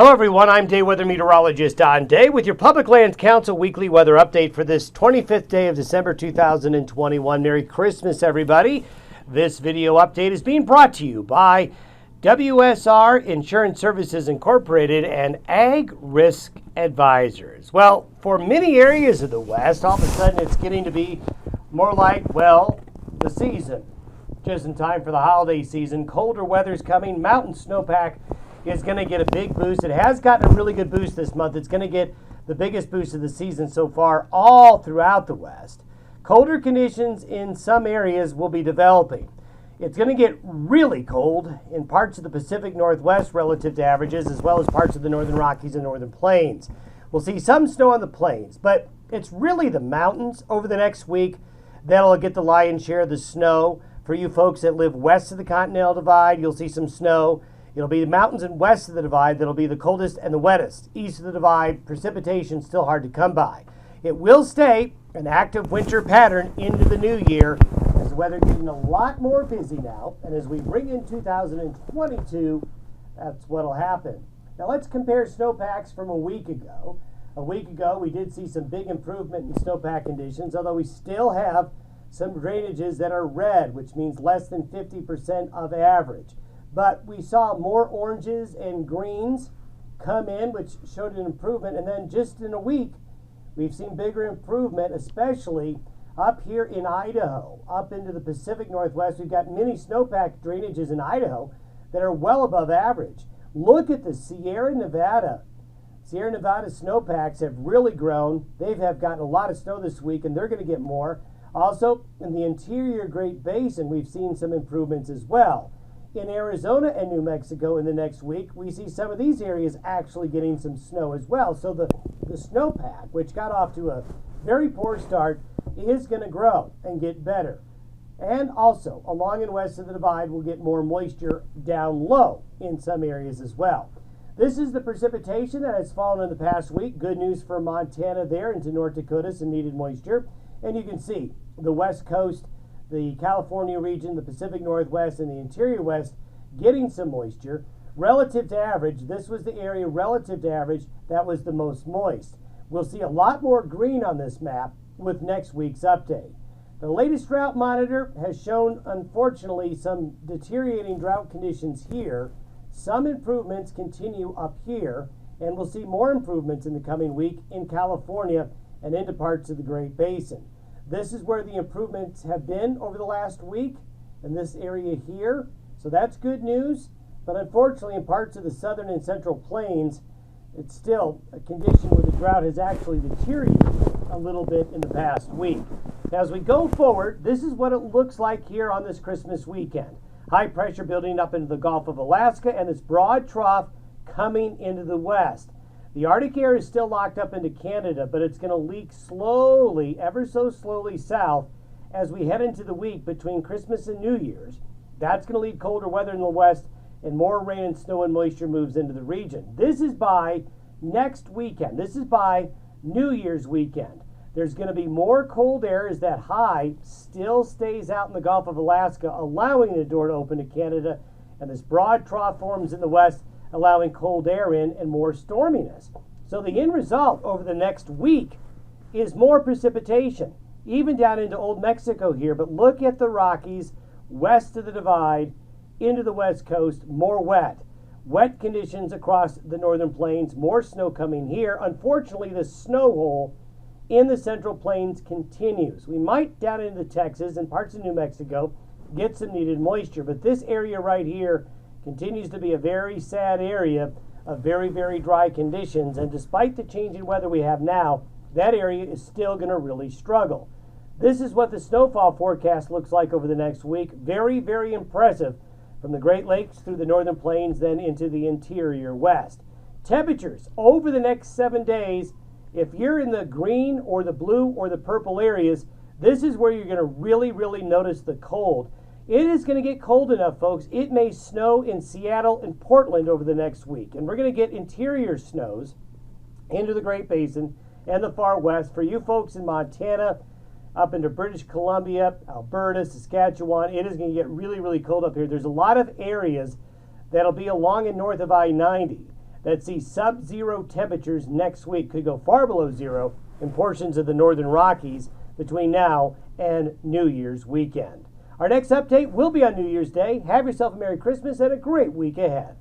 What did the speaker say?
Hello everyone, I'm day weather meteorologist Don Day with your Public Lands Council weekly weather update for this 25th day of December 2021. Merry Christmas everybody. This video update is being brought to you by WSR Insurance Services Incorporated and Ag Risk Advisors. Well, for many areas of the West, all of a sudden it's getting to be more like, well, the season. Just in time for the holiday season. Colder weather's coming, mountain snowpack is going to get a big boost. It has gotten a really good boost this month. It's going to get the biggest boost of the season so far all throughout the West. Colder conditions in some areas will be developing. It's going to get really cold in parts of the Pacific Northwest relative to averages, as well as parts of the Northern Rockies and Northern Plains. We'll see some snow on the plains, but it's really the mountains over the next week that'll get the lion's share of the snow. For you folks that live west of the Continental Divide, you'll see some snow. It'll be the mountains and west of the divide that'll be the coldest and the wettest. East of the divide, precipitation still hard to come by. It will stay an active winter pattern into the new year as the weather getting a lot more busy now. And as we bring in 2022, that's what'll happen. Now let's compare snowpacks from a week ago. A week ago, we did see some big improvement in snowpack conditions, although we still have some drainages that are red, which means less than 50% of average. But we saw more oranges and greens come in, which showed an improvement. And then just in a week, we've seen bigger improvement, especially up here in Idaho, up into the Pacific Northwest. We've got many snowpack drainages in Idaho that are well above average. Look at the Sierra Nevada. Sierra Nevada snowpacks have really grown. They have gotten a lot of snow this week, and they're going to get more. Also, in the interior Great Basin, we've seen some improvements as well. In Arizona and New Mexico in the next week, we see some of these areas actually getting some snow as well. So the snowpack, which got off to a very poor start, is going to grow and get better. And also, along and west of the divide, we'll get more moisture down low in some areas as well. This is the precipitation that has fallen in the past week. Good news for Montana there into North Dakota, some needed moisture. And you can see the West Coast, the California region, the Pacific Northwest, and the interior West getting some moisture. Relative to average, this was the area relative to average that was the most moist. We'll see a lot more green on this map with next week's update. The latest drought monitor has shown, unfortunately, some deteriorating drought conditions here. Some improvements continue up here, and we'll see more improvements in the coming week in California and into parts of the Great Basin. This is where the improvements have been over the last week in this area here. So that's good news. But unfortunately, in parts of the southern and central plains, it's still a condition where the drought has actually deteriorated a little bit in the past week. Now, as we go forward, this is what it looks like here on this Christmas weekend. High pressure building up into the Gulf of Alaska and this broad trough coming into the west. The Arctic air is still locked up into Canada, but it's going to leak slowly, ever so slowly south as we head into the week between Christmas and New Year's. That's going to lead colder weather in the west and more rain and snow and moisture moves into the region. This is by next weekend. This is by New Year's weekend. There's going to be more cold air as that high still stays out in the Gulf of Alaska, allowing the door to open to Canada, and this broad trough forms in the west, allowing cold air in and more storminess. So the end result over the next week is more precipitation, even down into Old Mexico here. But look at the Rockies, west of the divide, into the west coast, more wet. Wet conditions across the northern plains, more snow coming here. Unfortunately, the snow hole in the central plains continues. We might down into Texas and parts of New Mexico get some needed moisture, but this area right here continues to be a very sad area of very, very dry conditions. And despite the change in weather we have now, that area is still going to really struggle. This is what the snowfall forecast looks like over the next week. Very, very impressive from the Great Lakes through the northern plains, then into the interior west. Temperatures over the next 7 days, if you're in the green or the blue or the purple areas, this is where you're going to really, really notice the cold. It is going to get cold enough, folks. It may snow in Seattle and Portland over the next week. And we're going to get interior snows into the Great Basin and the far west. For you folks in Montana, up into British Columbia, Alberta, Saskatchewan, it is going to get really, really cold up here. There's a lot of areas that'll be along and north of I-90 that see sub-zero temperatures next week. Could go far below zero in portions of the northern Rockies between now and New Year's weekend. Our next update will be on New Year's Day. Have yourself a Merry Christmas and a great week ahead.